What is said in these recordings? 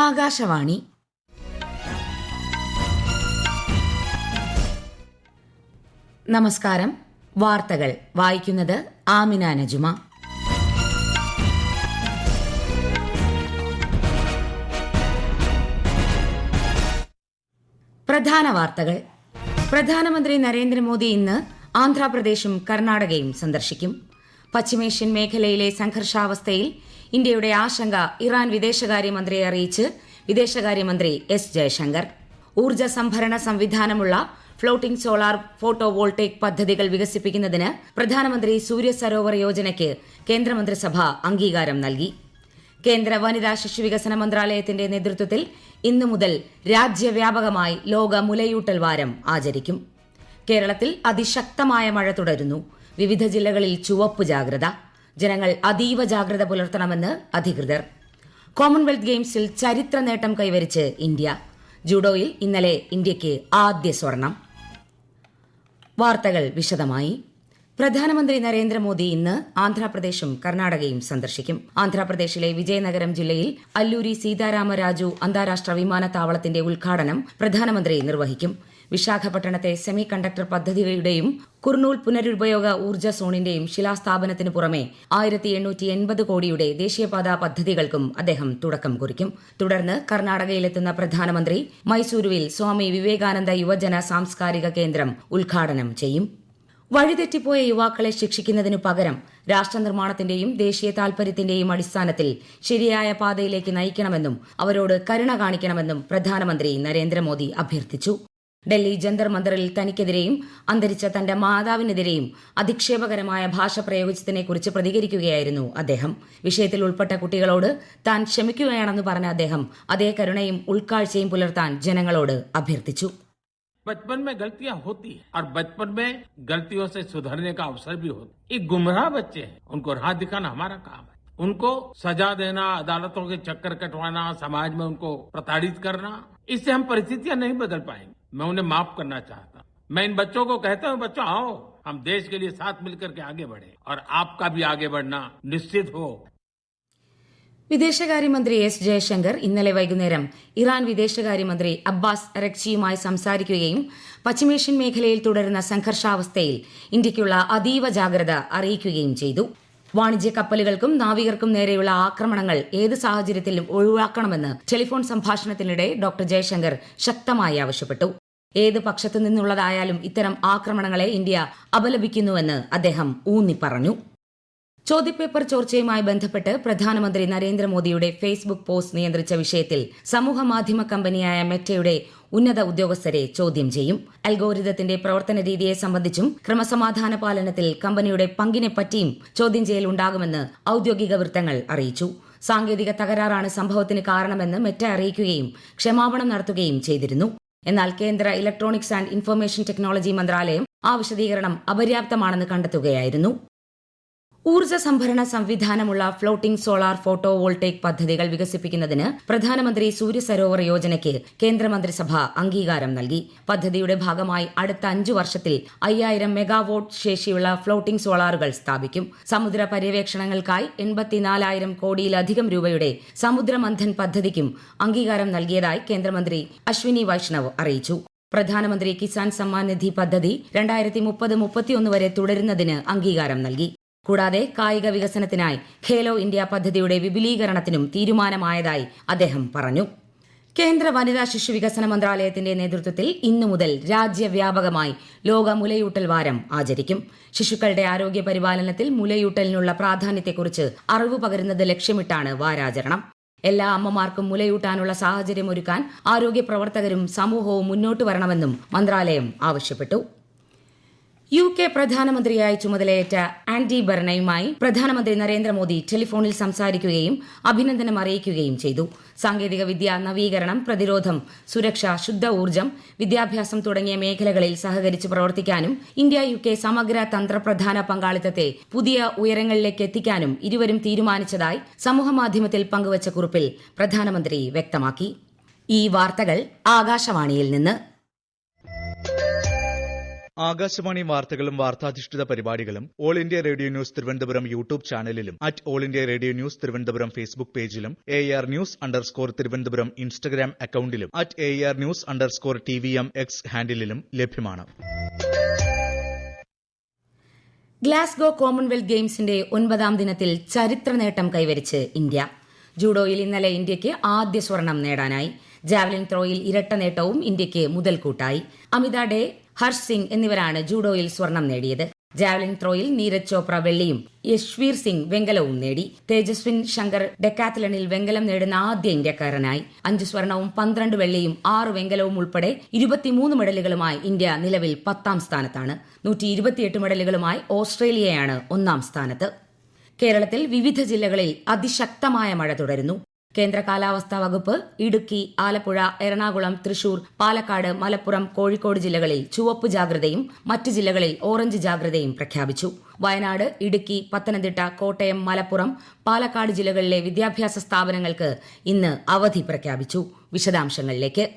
ആകാശവാണി. നമസ്കാരം. വാർത്തകൾ വായിക്കുന്നത് ആമിന നജുമ. പ്രധാന വാർത്തകൾ. പ്രധാനമന്ത്രി നരേന്ദ്രമോദി ഇന്ന് ആന്ധ്രാപ്രദേശും കർണാടകയും സന്ദർശിക്കും. പശ്ചിമേഷ്യൻ മേഖലയിലെ സംഘർഷാവസ്ഥയിൽ ഇന്ത്യയുടെ ആശങ്ക ഇറാൻ വിദേശകാര്യമന്ത്രിയെ അറിയിച്ച് വിദേശകാര്യമന്ത്രി എസ് ജയശങ്കർ. ഊർജ്ജ സംഭരണ സംവിധാനമുള്ള ഫ്ലോട്ടിംഗ് സോളാർ ഫോട്ടോ വോൾട്ടേക് പദ്ധതികൾ വികസിപ്പിക്കുന്നതിന് പ്രധാനമന്ത്രി സൂര്യ സരോവർ യോജനയ്ക്ക് കേന്ദ്രമന്ത്രിസഭ അംഗീകാരം നൽകി. കേന്ദ്ര വനിതാ ശിശുവികസന മന്ത്രാലയത്തിന്റെ നേതൃത്വത്തിൽ ഇന്നു മുതൽ രാജ്യവ്യാപകമായി ലോക മുലയൂട്ടൽ വാരം ആചരിക്കും. കേരളത്തിൽ അതിശക്തമായ മഴ തുടരുന്നു. വിവിധ ജില്ലകളിൽ ചുവപ്പ് ജാഗ്രത. ജനങ്ങൾ അതീവ ജാഗ്രത പുലർത്തണമെന്ന് അധികൃതർ. കോമൺവെൽത്ത് ഗെയിംസിൽ ചരിത്ര നേട്ടം കൈവരിച്ച് ഇന്ത്യ. ജൂഡോയിൽ ഇന്നലെ ഇന്ത്യയ്ക്ക് ആദ്യ സ്വർണം. വാർത്തകൾ വിശദമായി. പ്രധാനമന്ത്രി നരേന്ദ്രമോദി ഇന്ന് ആന്ധ്രാപ്രദേശും കർണാടകയും സന്ദർശിക്കും. ആന്ധ്രാപ്രദേശിലെ വിജയനഗരം ജില്ലയിൽ അല്ലൂരി സീതാരാമരാജു അന്താരാഷ്ട്ര വിമാനത്താവളത്തിന്റെ ഉദ്ഘാടനം പ്രധാനമന്ത്രി നിർവഹിക്കും. വിശാഖപട്ടണത്തെ സെമി കണ്ടക്ടർ പദ്ധതിയുടെയും കുർണൂൽ പുനരുപയോഗ ഊർജ്ജ സോണിന്റെയും ശിലാസ്ഥാപനത്തിനു പുറമെ 1880 കോടിയുടെ ദേശീയപാതാ പദ്ധതികൾക്കും അദ്ദേഹം തുടക്കം കുറിക്കും. തുടർന്ന് കർണാടകയിലെത്തുന്ന പ്രധാനമന്ത്രി മൈസൂരുവിൽ സ്വാമി വിവേകാനന്ദ യുവജന സാംസ്കാരിക കേന്ദ്രം ഉദ്ഘാടനം ചെയ്യും. വഴിതെറ്റിപ്പോയ യുവാക്കളെ ശിക്ഷിക്കുന്നതിനു പകരം രാഷ്ട്രനിർമ്മാണത്തിന്റെയും ദേശീയ താൽപര്യത്തിന്റെയും അടിസ്ഥാനത്തിൽ ശരിയായ പാതയിലേക്ക് നയിക്കണമെന്നും അവരോട് കരുണ കാണിക്കണമെന്നും പ്രധാനമന്ത്രി നരേന്ദ്രമോദി അഭ്യർത്ഥിച്ചു. ഡൽഹി ജന്തർ മന്ദറിൽ തനിക്കെതിരെയും അന്തരിച്ച തന്റെ മാതാവിനെതിരെയും അധിക്ഷേപകരമായ ഭാഷ പ്രയോഗിച്ചതിനെക്കുറിച്ച് പ്രതികരിക്കുകയായിരുന്നു അദ്ദേഹം. വിഷയത്തിൽ ഉൾപ്പെട്ട കുട്ടികളോട് താൻ ക്ഷമിക്കുകയാണെന്ന് പറഞ്ഞ അദ്ദേഹം അതേ കരുണയും ഉൾക്കാഴ്ചയും പുലർത്താൻ ജനങ്ങളോട് അഭ്യർത്ഥിച്ചു. बचपन में गलतियां होती हैं और बचपन में गलतियों से सुधरने का अवसर भी होता है. ये गुमराह बच्चे हैं, उनको राह दिखाना हमारा काम है. उनको सजा देना, अदालतों के चक्कर कटवाना, समाज में उनको प्रताड़ित करना, इससे हम परिस्थितियां नहीं बदल पाएंगे. मैं उन्हें माफ करना चाहता हूं. मैं इन बच्चों को कहता हूं, बच्चों आओ, हम देश के लिए साथ मिलकर के आगे बढ़े और आपका भी आगे बढ़ना निश्चित हो. വിദേശകാര്യമന്ത്രി എസ് ജയശങ്കർ ഇന്നലെ വൈകുന്നേരം ഇറാൻ വിദേശകാര്യമന്ത്രി അബ്ബാസ് അരക്ചിയുമായി സംസാരിക്കുകയും പശ്ചിമേഷ്യൻ മേഖലയിൽ തുടരുന്ന സംഘർഷാവസ്ഥയിൽ ഇന്ത്യയ്ക്കുള്ള അതീവ ജാഗ്രത അറിയിക്കുകയും ചെയ്തു. വാണിജ്യ കപ്പലുകൾക്കും നാവികർക്കും നേരെയുള്ള ആക്രമണങ്ങൾ ഏത് സാഹചര്യത്തിലും ഒഴിവാക്കണമെന്ന് ടെലിഫോൺ സംഭാഷണത്തിനിടെ ഡോക്ടർ ജയശങ്കർ ശക്തമായി ആവശ്യപ്പെട്ടു. ഏത് പക്ഷത്തു നിന്നുള്ളതായാലും ഇത്തരം ആക്രമണങ്ങളെ ഇന്ത്യ അപലപിക്കുന്നുവെന്ന് അദ്ദേഹം ഊന്നിപ്പറഞ്ഞു. ചോദ്യപേപ്പർ ചോർച്ചയുമായി ബന്ധപ്പെട്ട് പ്രധാനമന്ത്രി നരേന്ദ്രമോദിയുടെ ഫേസ്ബുക്ക് പോസ്റ്റ് നിയന്ത്രിച്ച വിഷയത്തിൽ സമൂഹമാധ്യമ കമ്പനിയായ മെറ്റയുടെ ഉന്നത ഉദ്യോഗസ്ഥരെ ചോദ്യം ചെയ്യും. അൽഗോരിതത്തിന്റെ പ്രവർത്തന രീതിയെ സംബന്ധിച്ചും ക്രമസമാധാന പാലനത്തിൽ കമ്പനിയുടെ പങ്കിനെപ്പറ്റിയും ചോദ്യം ചെയ്യൽ ഉണ്ടാകുമെന്ന് ഔദ്യോഗിക വൃത്തങ്ങൾ അറിയിച്ചു. സാങ്കേതിക തകരാറാണ് സംഭവത്തിന് കാരണമെന്ന് മെറ്റ അറിയിക്കുകയും ക്ഷമാപണം നടത്തുകയും ചെയ്തിരുന്നു. എന്നാൽ കേന്ദ്ര ഇലക്ട്രോണിക്സ് ആൻഡ് ഇൻഫർമേഷൻ ടെക്നോളജി മന്ത്രാലയം ആ വിശദീകരണം അപര്യാപ്തമാണെന്ന് കണ്ടെത്തുകയായിരുന്നു. ഊർജ്ജ സംഭരണ സംവിധാനമുള്ള ഫ്ലോട്ടിംഗ് സോളാർ ഫോട്ടോ വോൾട്ടേക് പദ്ധതികൾ വികസിപ്പിക്കുന്നതിന് പ്രധാനമന്ത്രി സൂര്യ സരോവർ യോജനയ്ക്ക് കേന്ദ്രമന്ത്രിസഭ അംഗീകാരം നൽകി. പദ്ധതിയുടെ ഭാഗമായി അടുത്ത 5 വർഷത്തിൽ 5000 മെഗാവാട്ട് ശേഷിയുള്ള ഫ്ലോട്ടിംഗ് സോളാറുകൾ സ്ഥാപിക്കും. സമുദ്ര പര്യവേക്ഷണങ്ങൾക്കായി 84,000 കോടിയിലധികം രൂപയുടെ സമുദ്രമന്ഥൻ പദ്ധതിക്കും അംഗീകാരം നൽകിയതായി കേന്ദ്രമന്ത്രി അശ്വിനി വൈഷ്ണവ് അറിയിച്ചു. പ്രധാനമന്ത്രി കിസാൻ സമ്മാൻ നിധി പദ്ധതി 2030-31 വരെ തുടരുന്നതിന് അംഗീകാരം നൽകി. കൂടാതെ കായിക വികസനത്തിനായി ഖേലോ ഇന്ത്യ പദ്ധതിയുടെ വിപുലീകരണത്തിനും തീരുമാനമായതായി അദ്ദേഹം പറഞ്ഞു. കേന്ദ്ര വനിതാ ശിശുവികസന മന്ത്രാലയത്തിന്റെ നേതൃത്വത്തിൽ ഇന്നു മുതൽ രാജ്യവ്യാപകമായി ലോക മുലയൂട്ടൽ വാരം ആചരിക്കും. ശിശുക്കളുടെ ആരോഗ്യ പരിപാലനത്തിൽ മുലയൂട്ടലിനുള്ള പ്രാധാന്യത്തെക്കുറിച്ച് അറിവ് പകരുന്നത് ലക്ഷ്യമിട്ടാണ് വാരാചരണം. എല്ലാ അമ്മമാർക്കും മുലയൂട്ടാനുള്ള സാഹചര്യമൊരുക്കാൻ ആരോഗ്യ പ്രവർത്തകരും സമൂഹവും മുന്നോട്ട് വരണമെന്നും മന്ത്രാലയം ആവശ്യപ്പെട്ടു. UK പ്രധാനമന്ത്രിയായി ചുമതലയേറ്റ ആൻഡി ബർണയുമായി പ്രധാനമന്ത്രി നരേന്ദ്രമോദി ടെലിഫോണിൽ സംസാരിക്കുകയും അഭിനന്ദനം അറിയിക്കുകയും ചെയ്തു. സാങ്കേതിക വിദ്യ, നവീകരണം, പ്രതിരോധം, സുരക്ഷ, ശുദ്ധ ഊർജ്ജം, വിദ്യാഭ്യാസം തുടങ്ങിയ മേഖലകളിൽ സഹകരിച്ച് പ്രവർത്തിക്കാനും ഇന്ത്യ UK സമഗ്ര തന്ത്രപ്രധാന പങ്കാളിത്തത്തെ പുതിയ ഉയരങ്ങളിലേക്ക് എത്തിക്കാനും ഇരുവരും തീരുമാനിച്ചതായി സമൂഹമാധ്യമത്തിൽ പങ്കുവച്ച കുറിപ്പിൽ പ്രധാനമന്ത്രി വ്യക്തമാക്കി. ഈ വാർത്തകൾ ആകാശവാണിയിൽ നിന്ന്. ആകാശവാണി വാർത്തകളും വാർത്താധിഷ്ഠിത പരിപാടികളും all India radio news Thiruvananthapuram YouTube ചാനലിലും @all India radio news Thiruvananthapuram Facebook പേജിലും AR News_ തിരുവനന്തപുരം ഇൻസ്റ്റഗ്രാം അക്കൌണ്ടിലും @AR News_TVM X ഹാൻഡിലും ലഭ്യമാണ്. ഗ്ലാസ്ഗോ കോമൺവെൽത്ത് ഗെയിംസിന്റെ 9ാം ദിനത്തിൽ ചരിത്ര നേട്ടം കൈവരിച്ച് ഇന്ത്യ. ജൂഡോയിൽ ഇന്നലെ ഇന്ത്യയ്ക്ക് ആദ്യ സ്വർണം നേടാനായി. ജാവലിൻ ത്രോയിൽ ഇരട്ട നേട്ടവും ഇന്ത്യയ്ക്ക് മുതൽക്കൂട്ടായി. അമിത ഡേ, ഹർഷ് സിംഗ് എന്നിവരാണ് ജൂഡോയിൽ സ്വർണം നേടിയത്. ജാവലിൻ ത്രോയിൽ നീരജ് ചോപ്ര വെള്ളിയും യശ്വീർ സിംഗ് വെങ്കലവും നേടി. തേജസ്വിൻ ശങ്കർ ഡെക്കാത്തലണിൽ വെങ്കലം നേടുന്ന ആദ്യ ഇന്ത്യക്കാരനായി. 5 സ്വർണവും 12 വെള്ളിയും 6 വെങ്കലവും ഉൾപ്പെടെ 23 മെഡലുകളുമായി ഇന്ത്യ നിലവിൽ 10ാം സ്ഥാനത്താണ്. 128 മെഡലുകളുമായി ഓസ്ട്രേലിയയാണ് 1ാം സ്ഥാനത്ത്. കേരളത്തിൽ വിവിധ ജില്ലകളിൽ അതിശക്തമായ മഴ തുടരുന്നു. കേന്ദ്ര കാലാവസ്ഥാ വകുപ്പ് ഇടുക്കി, ആലപ്പുഴ, എറണാകുളം, തൃശൂർ, പാലക്കാട്, മലപ്പുറം, കോഴിക്കോട് ജില്ലകളിൽ ചുവപ്പ് ജാഗ്രതയും മറ്റ് ജില്ലകളിൽ ഓറഞ്ച് ജാഗ്രതയും പ്രഖ്യാപിച്ചു. വയനാട്, ഇടുക്കി, പത്തനംതിട്ട, കോട്ടയം, മലപ്പുറം, പാലക്കാട് ജില്ലകളിലെ വിദ്യാഭ്യാസ സ്ഥാപനങ്ങൾക്ക് ഇന്ന് അവധി പ്രഖ്യാപിച്ചു. വിശദാംശങ്ങളിലേക്ക്.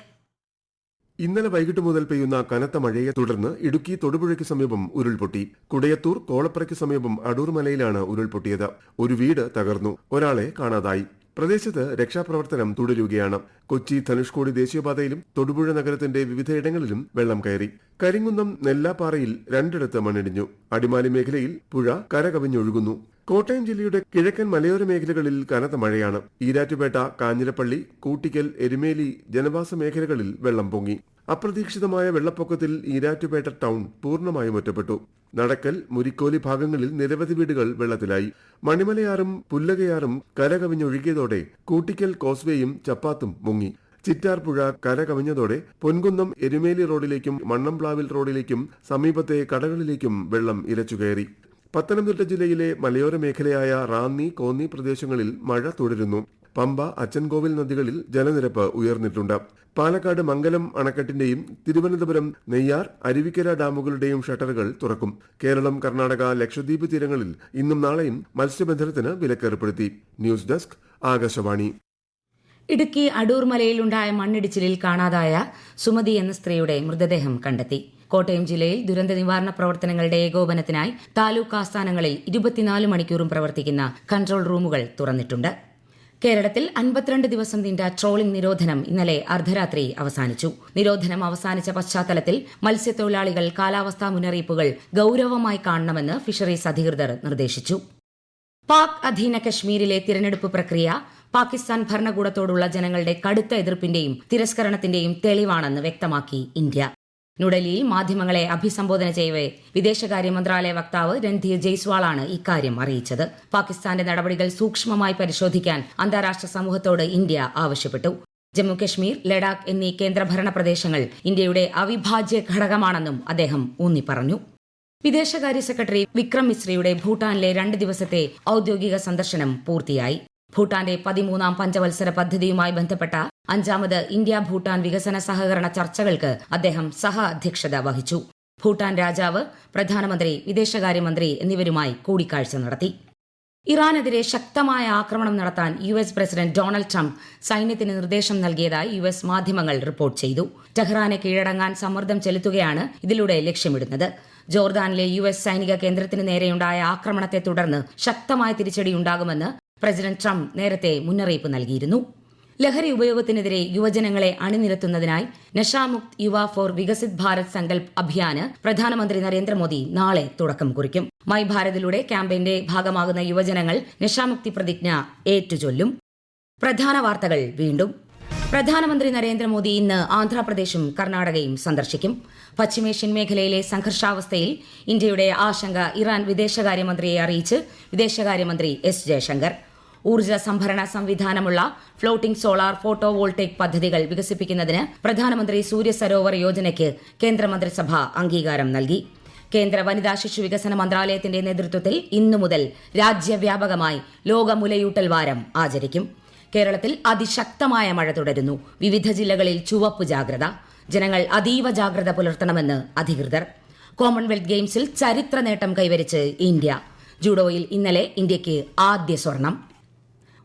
ഇന്നലെ വൈകിട്ട് മുതൽ പെയ്യുന്ന കനത്ത മഴയെ തുടർന്ന് ഇടുക്കി തൊടുപുഴയ്ക്ക് സമീപം ഉരുൾപൊട്ടി. കുടയത്തൂർ കോളപ്പുറയ്ക്ക് സമീപം അടൂർ മലയിലാണ് ഉരുൾപൊട്ടിയത്. ഒരു വീട് തകർന്നു, ഒരാളെ കാണാതായി. പ്രദേശത്ത് രക്ഷാപ്രവർത്തനം തുടരുകയാണ്. കൊച്ചി ധനുഷ്കോടി ദേശീയപാതയിലും തൊടുപുഴ നഗരത്തിന്റെ വിവിധയിടങ്ങളിലും വെള്ളം കയറി. കരിങ്കുന്നം നെല്ലാപ്പാറയിൽ 2 മണ്ണിടിഞ്ഞു. അടിമാലി മേഖലയിൽ പുഴ കരകവിഞ്ഞൊഴുകുന്നു. കോട്ടയം ജില്ലയുടെ കിഴക്കൻ മലയോര മേഖലകളിൽ കനത്ത മഴയാണ്. ഈരാറ്റുപേട്ട, കാഞ്ഞിരപ്പള്ളി, കൂട്ടിക്കൽ, എരുമേലി ജനവാസ മേഖലകളിൽ വെള്ളം പൊങ്ങി. അപ്രതീക്ഷിതമായ വെള്ളപ്പൊക്കത്തിൽ ഈരാറ്റുപേട്ട ടൗൺ പൂർണ്ണമായും ഒറ്റപ്പെട്ടു. നടക്കൽ, മുരിക്കോലി ഭാഗങ്ങളിൽ നിരവധി വീടുകൾ വെള്ളത്തിലായി. മണിമലയാറും പുല്ലകയാറും കരകവിഞ്ഞൊഴുകിയതോടെ കൂട്ടിക്കൽ കോസ്വേയും ചപ്പാത്തും മുങ്ങി. ചിറ്റാർ പുഴ കരകവിഞ്ഞതോടെ പൊൻകുന്നം എരുമേലി റോഡിലേക്കും മണ്ണംപ്ലാവിൽ റോഡിലേക്കും സമീപത്തെ കടകളിലേക്കും വെള്ളം ഇരച്ചുകയറി. പത്തനംതിട്ട ജില്ലയിലെ മലയോര മേഖലയായ റാന്നി, കോന്നി പ്രദേശങ്ങളിൽ മഴ തുടരുന്നു. പമ്പ, അച്ചൻകോവിൽ നദികളിൽ ജലനിരപ്പ് ഉയർന്നിട്ടുണ്ട്. പാലക്കാട് മംഗലം അണക്കെട്ടിന്റെയും തിരുവനന്തപുരം നെയ്യാർ, അരുവിക്കര ഡാമുകളുടെയും ഷട്ടറുകൾ തുറക്കും. കേരളം, കർണാടക, ലക്ഷദ്വീപ് തീരങ്ങളിൽ ഇന്നും നാളെയും മത്സ്യബന്ധനത്തിന് വിലക്കേർപ്പെടുത്തി. News desk, Akashvani. ഇടുക്കി അടൂർ മലയിലുണ്ടായ മണ്ണിടിച്ചിലിൽ കാണാതായ സുമതി എന്ന സ്ത്രീയുടെ മൃതദേഹം കണ്ടെത്തി. കോട്ടയം ജില്ലയിൽ ദുരന്ത നിവാരണ പ്രവർത്തനങ്ങളുടെ ഏകോപനത്തിനായി താലൂക്ക് ആസ്ഥാനങ്ങളിൽ 24 മണിക്കൂറും പ്രവർത്തിക്കുന്ന കൺട്രോൾ റൂമുകൾ തുറന്നിട്ടുണ്ട്. കേരളത്തിൽ 52 ദിവസം നീണ്ട ട്രോളിംഗ് നിരോധനം ഇന്നലെ അർദ്ധരാത്രി അവസാനിച്ചു. നിരോധനം അവസാനിച്ച പശ്ചാത്തലത്തിൽ മത്സ്യത്തൊഴിലാളികൾ കാലാവസ്ഥാ മുന്നറിയിപ്പുകൾ ഗൌരവമായി കാണണമെന്ന് ഫിഷറീസ് അധികൃതർ നിർദ്ദേശിച്ചു. പാക് അധീന കശ്മീരിലെ തിരഞ്ഞെടുപ്പ് പ്രക്രിയ പാകിസ്ഥാൻ ഭരണകൂടത്തോടുള്ള ജനങ്ങളുടെ കടുത്ത എതിർപ്പിന്റെയും തിരസ്കരണത്തിന്റെയും തെളിവാണെന്ന് വ്യക്തമാക്കി ഇന്ത്യ. ന്യൂഡൽഹിയിൽ മാധ്യമങ്ങളെ അഭിസംബോധന ചെയ്യവെ വിദേശകാര്യ മന്ത്രാലയ വക്താവ് രൺധീർ ജയ്സ്വാളാണ് ഇക്കാര്യം അറിയിച്ചത്. പാകിസ്ഥാന്റെ നടപടികൾ സൂക്ഷ്മമായി പരിശോധിക്കാൻ അന്താരാഷ്ട്ര സമൂഹത്തോട് ഇന്ത്യ ആവശ്യപ്പെട്ടു. ജമ്മുകശ്മീർ, ലഡാക്ക് എന്നീ കേന്ദ്രഭരണ പ്രദേശങ്ങൾ ഇന്ത്യയുടെ അവിഭാജ്യ ഘടകമാണെന്നും അദ്ദേഹം ഊന്നിപ്പറഞ്ഞു. വിദേശകാര്യ സെക്രട്ടറി വിക്രം മിശ്രയുടെ ഭൂട്ടാനിലെ 2 ദിവസത്തെ ഔദ്യോഗിക സന്ദർശനം പൂർത്തിയായി. ഭൂട്ടാന്റെ 13ാം പഞ്ചവത്സര പദ്ധതിയുമായി ബന്ധപ്പെട്ട 5ാമത് ഇന്ത്യ ഭൂട്ടാൻ വികസന സഹകരണ ചർച്ചകൾക്ക് അദ്ദേഹം സഹ അധ്യക്ഷത വഹിച്ചു. ഭൂട്ടാൻ രാജാവ്, പ്രധാനമന്ത്രി, വിദേശകാര്യമന്ത്രി എന്നിവരുമായി കൂടിക്കാഴ്ച നടത്തി. ഇറാനെതിരെ ശക്തമായ ആക്രമണം നടത്താൻ US പ്രസിഡന്റ് ഡൊണാൾഡ് ട്രംപ് സൈന്യത്തിന് നിർദ്ദേശം നൽകിയതായി US മാധ്യമങ്ങൾ റിപ്പോർട്ട് ചെയ്തു. ടെഹ്റാനെ കീഴടങ്ങാൻ സമ്മർദ്ദം ചെലുത്തുകയാണ് ഇതിലൂടെ ലക്ഷ്യമിടുന്നത്. ജോർദാനിലെ US സൈനിക കേന്ദ്രത്തിന് നേരെയുണ്ടായ ആക്രമണത്തെ തുടർന്ന് ശക്തമായ തിരിച്ചടിയുണ്ടാകുമെന്ന് പ്രസിഡന്റ് ട്രംപ് നേരത്തെ മുന്നറിയിപ്പ് നൽകിയിരുന്നു. ലഹരി ഉപയോഗത്തിനെതിരെ യുവജനങ്ങളെ അണിനിരത്തുന്നതിനായി നഷാമുക്ത് യുവ ഫോർ വികസിത് ഭാരത് സങ്കൽപ് അഭിയാന് പ്രധാനമന്ത്രി നരേന്ദ്രമോദി നാളെ തുടക്കം കുറിക്കും. മൈ ഭാരതിലൂടെ ക്യാമ്പയിന്റെ ഭാഗമാകുന്ന യുവജനങ്ങൾ നഷാമുക്തി പ്രതിജ്ഞ ഏറ്റുചൊല്ലും. പ്രധാന വാർത്തകൾ വീണ്ടും. പ്രധാനമന്ത്രി നരേന്ദ്രമോദി ഇന്ന് ആന്ധ്രാപ്രദേശും കർണാടകയും സന്ദർശിക്കും. പശ്ചിമേഷ്യൻ മേഖലയിലെ സംഘർഷാവസ്ഥയിൽ ഇന്ത്യയുടെ ആശങ്ക ഇറാൻ വിദേശകാര്യമന്ത്രിയെ അറിയിച്ച് വിദേശകാര്യമന്ത്രി S ജയശങ്കർ. ഊർജ്ജ സംഭരണ സംവിധാനമുള്ള ഫ്ലോട്ടിംഗ് സോളാർ ഫോട്ടോ വോൾട്ടേക് പദ്ധതികൾ വികസിപ്പിക്കുന്നതിന് പ്രധാനമന്ത്രി സൂര്യ സരോവർ യോജനയ്ക്ക് കേന്ദ്രമന്ത്രിസഭ അംഗീകാരം നൽകി. കേന്ദ്ര വനിതാ ശിശു വികസന മന്ത്രാലയത്തിന്റെ നേതൃത്വത്തിൽ ഇന്നു മുതൽ രാജ്യവ്യാപകമായി ലോക മുലയൂട്ടൽ വാരം ആചരിക്കും. കേരളത്തിൽ അതിശക്തമായ മഴ തുടരുന്നു. വിവിധ ജില്ലകളിൽ ചുവപ്പ് ജാഗ്രത. ജനങ്ങൾ അതീവ ജാഗ്രത പുലർത്തണമെന്ന് അധികൃതർ. കോമൺവെൽത്ത് ഗെയിംസിൽ ചരിത്ര നേട്ടം കൈവരിച്ച് ഇന്ത്യ. ജൂഡോയിൽ ഇന്നലെ ഇന്ത്യയ്ക്ക് ആദ്യ സ്വർണം.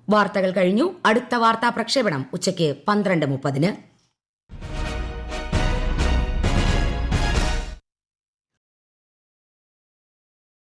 വാർത്തകൾ കഴിഞ്ഞു. അടുത്ത വാർത്താ പ്രക്ഷേപണം ഉച്ചയ്ക്ക് 12:30.